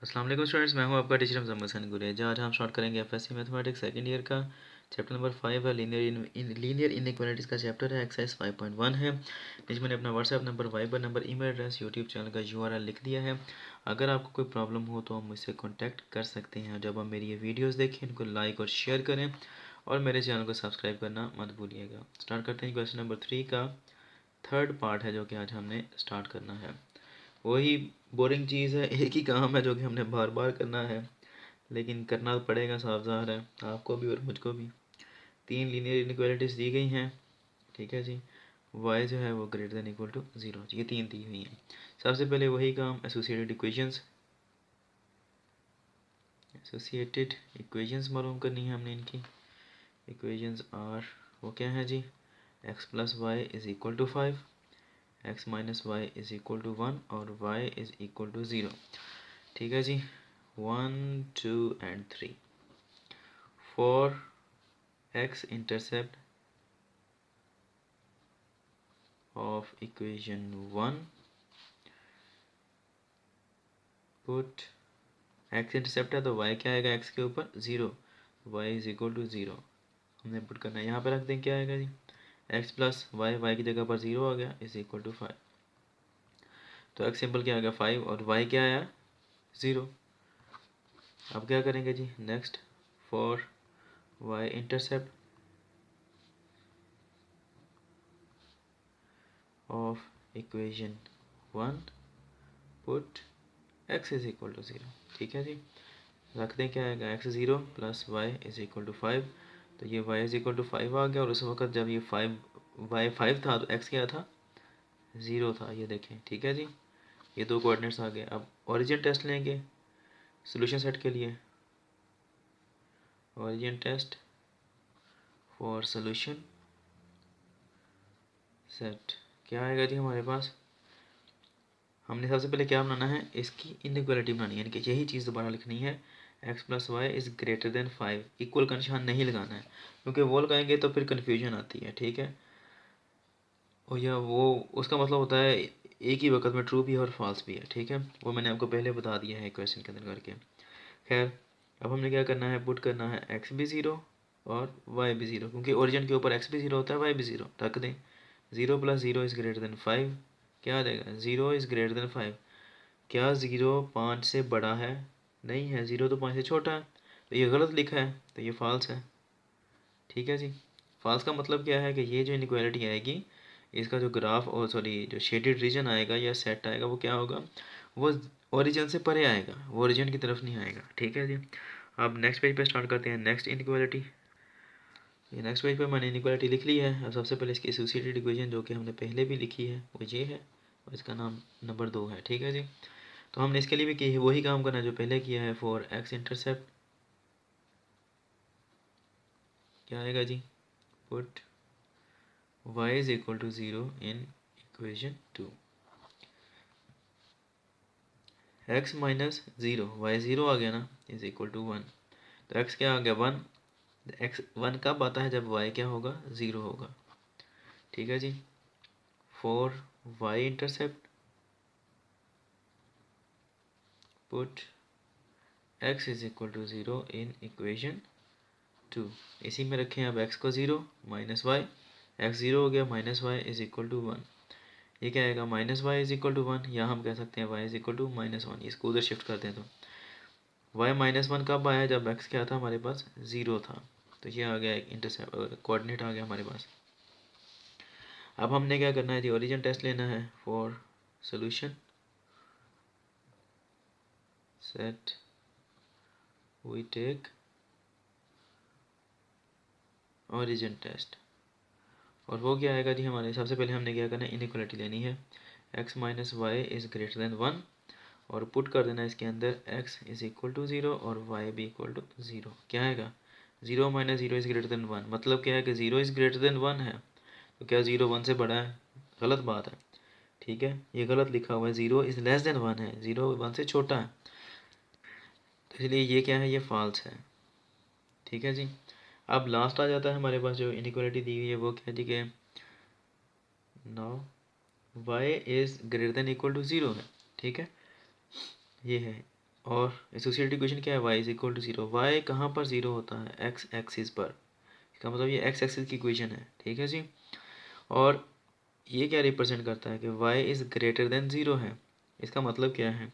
अस्सलाम वालेकुम स्टूडेंट्स, मैं हूं आपका टीचर हमजा हसन गुरेजा। आज हम स्टार्ट करेंगे एफएससी मैथमेटिक्स सेकंड ईयर का चैप्टर नंबर 5 है। लीनियर इनइक्वालिटीज़ का चैप्टर है। एक्सरसाइज 5.1 है। नीचे मैंने अपना WhatsApp number, Viber number, email address, YouTube channel का यूआरएल लिख दिया है। अगर आपको कोई प्रॉब्लम हो तो आप मुझसे कॉन्टैक्ट कर सकते हैं। जब आप मेरी ये वीडियोज़ देखें इनको लाइक और शेयर करें और मेरे चैनल को सब्सक्राइब करना मत भूलिएगा। स्टार्ट करते हैं। क्वेश्चन नंबर 3 का थर्ड पार्ट है जो कि आज हमने स्टार्ट करना है। वही बोरिंग चीज़ है, एक ही काम है जो कि हमने बार बार करना है, लेकिन करना तो पड़ेगा, साफ ज़ाहिर है, आपको भी और मुझको भी। 3 लीनियर इनइक्वालिटीज़ दी गई हैं, ठीक है जी। y जो है वो ग्रेटर देन इक्वल टू 0, ये 3 दी हुई हैं। सबसे पहले वही काम, एसोसिएटेड इक्वेशंस मालूम करनी है हमने। इनकी इक्वेशंस आर, वो क्या है जी, x plus Y is equal to 5, x minus Y is equal to 1 और y इज़ इक्वल टू 0, ठीक है जी। 1, 2 and 3 for x intercept of equation 1, put x intercept है तो y क्या आएगा, x के ऊपर 0, y इज इक्वल टू 0 हमने पुट करना है। यहाँ पे रख दें, क्या आएगा जी, x प्लस वाई, y की जगह पर 0 आ गया, इज इक्वल टू 5। तो x सिंपल क्या आ गया 5 और y क्या आया 0। अब क्या करेंगे जी, next for y intercept of equation 1 put x is equal to 0, ठीक है जी। रख दें, क्या आएगा x 0 plus Y is equal to 5, तो ये y इज इक्वल टू 5 आ गया। और उस वक्त जब ये 5 था तो x क्या था, 0 था, ये देखें, ठीक है जी। ये दो कोऑर्डिनेट्स आ गए। अब ओरिजिन टेस्ट लेंगे सोल्यूशन सेट के लिए। Origin test for solution set क्या आएगा जी हमारे पास, हमने सबसे पहले क्या बनाना है, इसकी इनइक्वालिटी बनानी है, यानी कि यही चीज़ दोबारा लिखनी है। x plus Y is greater than 5, equal का निशान नहीं लगाना है, क्योंकि वो लगाएंगे तो फिर कन्फ्यूजन आती है, ठीक है। और या वो उसका मतलब होता है एक ही वक्त में ट्रू भी है और फॉल्स भी है, ठीक है। वो मैंने आपको पहले बता दिया है क्वेश्चन के अंदर करके। खैर, अब हमने क्या करना है, पुट करना है x भी 0 और y भी 0, क्योंकि ओरिजिन के ऊपर x भी 0 होता है, y भी 0 रख दें। 0 प्लस 0 इज़ ग्रेटर देन 5, क्या आ जाएगा, 0 इज़ ग्रेटर देन 5। क्या 0 5 से बड़ा है, नहीं है, 0 तो 5 से छोटा है, तो ये गलत लिखा है, तो ये फॉल्स है, ठीक है जी। फॉल्स का मतलब क्या है कि ये जो इनइक्वालिटी आएगी, इसका जो ग्राफ और सॉरी जो शेडेड रीजन आएगा या सेट आएगा, वो क्या होगा, वो ओरिजिन से परे आएगा, वो ओरिजिन की तरफ नहीं आएगा, ठीक है जी। अब नेक्स्ट पेज पे स्टार्ट करते हैं। नेक्स्ट इनइक्वालिटी, ये नेक्स्ट पेज पे मैंने इनइक्वालिटी लिख ली है। अब सबसे पहले इसकी एसोसिएटेड इक्वेशन जो कि हमने पहले भी लिखी है वो ये है, और इसका नाम नंबर 2 है, ठीक है जी। तो हमने इसके लिए भी की है वही काम करना जो पहले किया है। फॉर एक्स इंटरसेप्ट क्या आएगा जी, put y is equal to 0 in equation 2, x minus 0, y 0 आ गया ना, इज इक्वल टू 1, तो x क्या आ गया 1। x 1 कब आता है, जब y क्या होगा 0 होगा, ठीक है जी। For y intercept put x is equal to 0 in equation 2, इसी में रखें अब x को 0 माइनस वाई, x 0 हो गया, minus Y is equal to 1, ये क्या आएगा, minus Y is equal to 1, या हम कह सकते हैं y is equal to minus 1, इसको उधर शिफ्ट करते हैं। तो y माइनस 1 कब आया, जब x क्या था हमारे पास 0 था, तो ये आ गया एक इंटरसेप्ट कोऑर्डिनेट आ गया हमारे पास। अब हमने क्या करना है जी, ओरिजिन टेस्ट लेना है। For solution set we take origin test, और वो क्या आएगा जी हमारे, सबसे पहले हमने क्या करना है, इनइक्वालिटी लेनी है। x minus Y is greater than 1, और पुट कर देना इसके अंदर x इज़ इक्वल टू 0 और y भी इक्वल टू 0, क्या आएगा 0 माइनस 0 इज़ ग्रेटर देन 1, मतलब क्या है कि 0 इज़ ग्रेटर देन 1 है, तो क्या 0 1 से बड़ा है, गलत बात है, ठीक है, ये गलत लिखा हुआ है, 0 इज़ लेस देन 1 है, 0 1 से छोटा है, तो इसलिए ये क्या है, ये फॉल्स है, ठीक है जी। अब लास्ट आ जाता है हमारे पास जो इनइक्वालिटी दी हुई है, वो क्या जी कि now y is greater than equal to 0 है, ठीक है, ये है। और एसोसिएटेड इक्वेशन क्या है, y is equal to 0। y कहाँ पर 0 होता है, x एक्सिस पर, इसका मतलब ये x एक्सिस की इक्वेशन है, ठीक है जी। और ये क्या रिप्रेजेंट करता है कि y इज़ ग्रेटर देन 0 है। इसका मतलब क्या है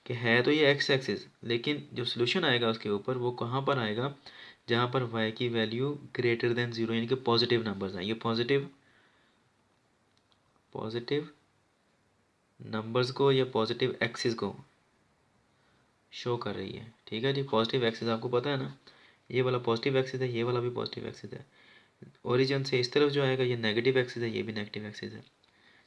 कि है तो ये x एक्सिस, लेकिन जो सोल्यूशन आएगा उसके ऊपर वो कहाँ पर आएगा, जहाँ पर y की वैल्यू ग्रेटर देन 0 यानी कि पॉजिटिव नंबर्स हैं। ये पॉजिटिव नंबर्स को या पॉजिटिव एक्सिस को शो कर रही है, ठीक है जी। पॉजिटिव एक्सिस आपको पता है ना, ये वाला पॉजिटिव एक्सिस है, ये वाला भी पॉजिटिव एक्सिस है। ओरिजिन से इस तरफ जो आएगा ये नेगेटिव एक्सिस है, ये भी नेगेटिव एक्सिस है,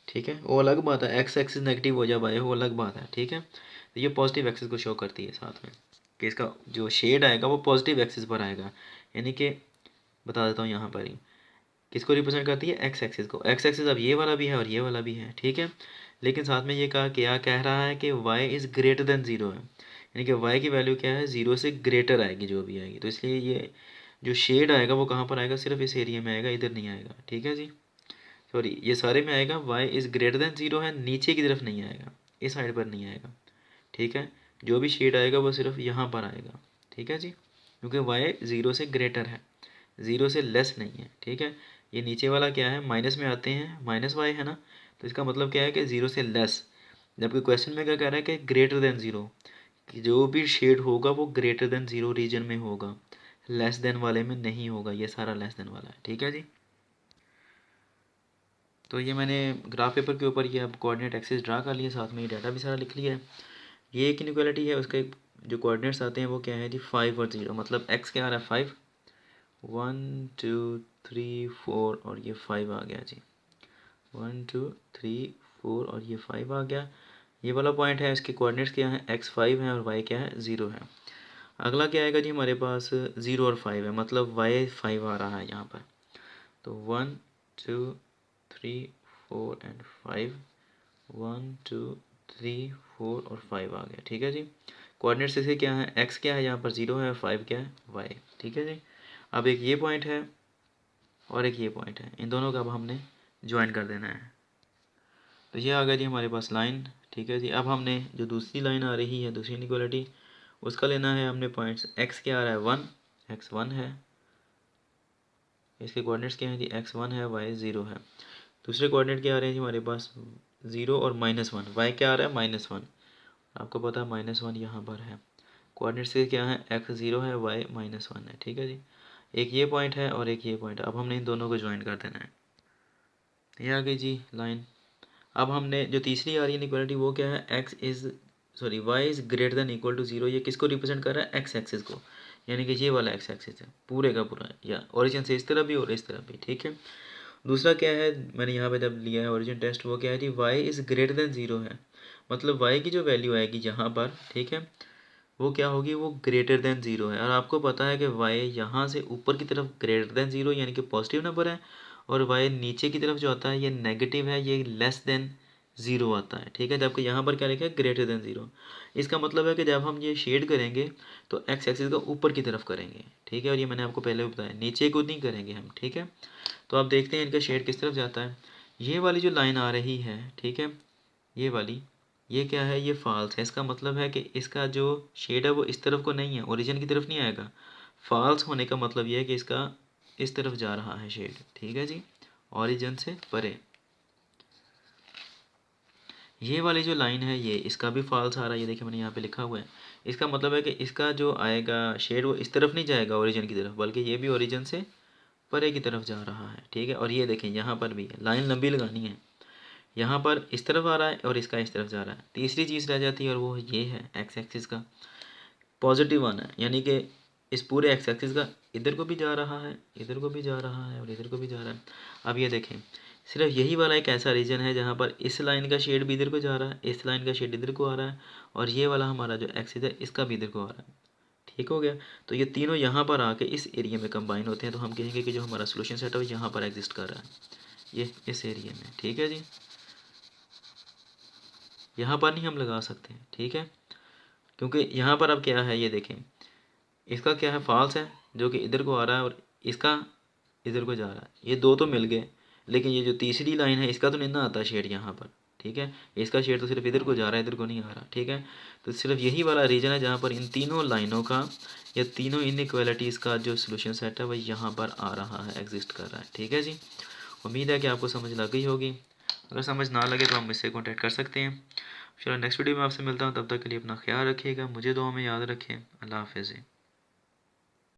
ठीक है। वो अलग बात है, एक्स एक्सिस नेगेटिव हो जाए वो अलग बात है, ठीक है। तो ये पॉजिटिव एक्सिस को शो करती है साथ में, कि इसका जो शेड आएगा वो पॉजिटिव एक्सिस पर आएगा, यानी कि बता देता हूँ यहाँ पर ही किसको रिप्रेजेंट करती है, एक्स एक्सिस को। एक्स एक्सिस अब ये वाला भी है और ये वाला भी है, ठीक है। लेकिन साथ में ये कहा क्या कह रहा है कि y इज़ ग्रेटर देन 0 है, यानी कि y की वैल्यू क्या है, 0 से ग्रेटर आएगी जो भी आएगी। तो इसलिए ये जो शेड आएगा वो कहाँ पर आएगा, सिर्फ इस एरिया में आएगा, इधर नहीं आएगा, ठीक है जी। सॉरी, ये सारे में आएगा, y इज़ ग्रेटर देन 0 है, नीचे की तरफ नहीं आएगा, इस साइड पर नहीं आएगा, ठीक है। जो भी शेड आएगा वो सिर्फ यहाँ पर आएगा, ठीक है जी, क्योंकि y 0 से ग्रेटर है, 0 से लेस नहीं है, ठीक है। ये नीचे वाला क्या है, माइनस में आते हैं, माइनस y है ना, तो इसका मतलब क्या है कि 0 से लेस। जबकि क्वेश्चन में क्या कह रहा है कि ग्रेटर देन 0, कि जो भी शेड होगा वो ग्रेटर देन 0 रीजन में होगा, लेस देन वाले में नहीं होगा। ये सारा लेस देन वाला है, ठीक है जी। तो ये मैंने ग्राफ पेपर के ऊपर ये अब कोऑर्डिनेट एक्सिस ड्रा कर लिया, साथ में ये डाटा भी सारा लिख लिया है। ये एक इनइक्वालिटी है, उसके जो कोऑर्डिनेट्स आते हैं वो क्या है जी, 5 और 0, मतलब x क्या आ रहा है 5, 1 2 3 4 और ये 5 आ गया जी, 1 2 3 4 और ये 5 आ गया। ये वाला पॉइंट है, इसके कोऑर्डिनेट्स क्या है, x 5 है और y क्या है 0 है। अगला क्या आएगा जी हमारे पास, 0 और 5 है, मतलब y 5 आ रहा है यहाँ पर। तो 1 2 3 4 एंड 5, 1 2 3 4 और 5 आ गया, ठीक है जी। कोऑर्डिनेट्स इसे क्या है, x क्या है यहाँ पर 0 है, 5 क्या है y, ठीक है जी। अब एक ये पॉइंट है और एक ये पॉइंट है, इन दोनों का अब हमने ज्वाइन कर देना है। तो ये आ गया जी हमारे पास लाइन, ठीक है जी। अब हमने जो दूसरी लाइन आ रही है, दूसरी इनइक्वालिटी, उसका लेना है हमने पॉइंट्स। x क्या आ रहा है 1, x 1 है, इसके कोऑर्डिनेट्स क्या हैं जी, x 1 है, y 0 है। दूसरे कोऑर्डिनेट क्या आ रहे हैं जी हमारे पास, 0 और -1, y क्या आ रहा है -1, आपको पता है -1 यहाँ पर है। कोऑर्डिनेट्स के क्या है, x 0 है, y -1 है, ठीक है जी। एक ये पॉइंट है और एक ये पॉइंट है, अब हमने इन दोनों को ज्वाइन कर देना है। ये आ गई जी लाइन। अब हमने जो तीसरी आ रही है इनइक्वालिटी वो क्या है, y is greater than equal to 0, ये किसको रिप्रेजेंट कर रहा है, x एक्सिस को, यानी कि ये वाला x एक्सिस है पूरे का पूरा, या ओरिजिन से इस तरफ भी और इस तरफ भी, ठीक है। दूसरा क्या है, मैंने यहाँ पे जब लिया है ओरिजिन टेस्ट, वो क्या है जी, y इज़ ग्रेटर देन 0 है, मतलब y की जो वैल्यू आएगी यहाँ पर, ठीक है, वो क्या होगी, वो ग्रेटर देन 0 है। और आपको पता है कि y यहाँ से ऊपर की तरफ ग्रेटर देन 0 यानी कि पॉजिटिव नंबर है, और y नीचे की तरफ जो आता है ये नेगेटिव है, ये लेस देन 0 आता है, ठीक है। जबकि यहाँ पर क्या लिखा है, ग्रेटर देन 0। इसका मतलब है कि जब हम ये शेड करेंगे तो x एक्सिस का ऊपर की तरफ करेंगे, ठीक है। और ये मैंने आपको पहले भी बताया, नीचे को नहीं करेंगे हम, ठीक है। तो आप देखते हैं इनका शेड किस तरफ जाता है। ये वाली जो लाइन आ रही है, ठीक है, ये वाली, ये क्या है, ये फॉल्स है। इसका मतलब है कि इसका जो शेड है वो इस तरफ को नहीं है, ओरिजिन की तरफ नहीं आएगा। फॉल्स होने का मतलब ये है कि इसका इस तरफ जा रहा है शेड, ठीक है जी, ओरिजिन से परे। ये वाली जो लाइन है ये, इसका भी फॉल्स आ रहा है, ये देखिए मैंने यहाँ पे लिखा हुआ है। इसका मतलब है कि इसका जो आएगा शेड वो इस तरफ नहीं जाएगा ओरिजिन की तरफ, बल्कि ये भी ओरिजिन से परे की तरफ जा रहा है, ठीक है। और ये देखें यहाँ पर भी लाइन लंबी लगानी है, यहाँ पर इस तरफ आ रहा है और इसका इस तरफ जा रहा है। तीसरी चीज़ रह जाती है और वो ये है एक्स एक्सिस का पॉजिटिव आना है, यानी कि इस पूरे एक्स एक्सिस का इधर को भी जा रहा है, इधर को भी जा रहा है और इधर को भी जा रहा है। अब ये देखें, सिर्फ यही वाला एक ऐसा रीजन है जहाँ पर इस लाइन का शेड भी इधर को जा रहा है, इस लाइन का शेड इधर को आ रहा है, और ये वाला हमारा जो एक्सिस है इसका भी इधर को आ रहा है, ठीक हो गया। तो ये तीनों यहाँ पर आके इस एरिया में कंबाइन होते हैं, तो हम कहेंगे कि जो हमारा सोल्यूशन सेट है यहाँ पर एग्जिस्ट कर रहा है, ये इस एरिया में, ठीक है जी। यहाँ पर नहीं हम लगा सकते, ठीक है, क्योंकि यहाँ पर अब क्या है, ये देखें, इसका क्या है, फॉल्स है जो कि इधर को आ रहा है और इसका इधर को जा रहा है, ये दो तो मिल गए। लेकिन ये जो तीसरी लाइन है इसका तो नहीं ना आता शेड यहाँ पर, ठीक है। इसका शेड तो सिर्फ इधर को जा रहा है, इधर को नहीं आ रहा, ठीक है। तो सिर्फ यही वाला रीजन है जहाँ पर इन तीनों लाइनों का या तीनों इनइक्वालिटीज़ का जो सोल्यूशन सेट है वह यहाँ पर आ रहा है, एग्जिस्ट कर रहा है, ठीक है जी। उम्मीद है कि आपको समझ लग गई होगी। अगर समझ ना लगे तो आप मुझसे कॉन्टैक्ट कर सकते हैं। चलो नेक्स्ट वीडियो में आपसे मिलता हूँ, तब तक के लिए अपना ख्याल रखिएगा, मुझे दुआ में याद रखें। अल्लाह हाफ़िज़।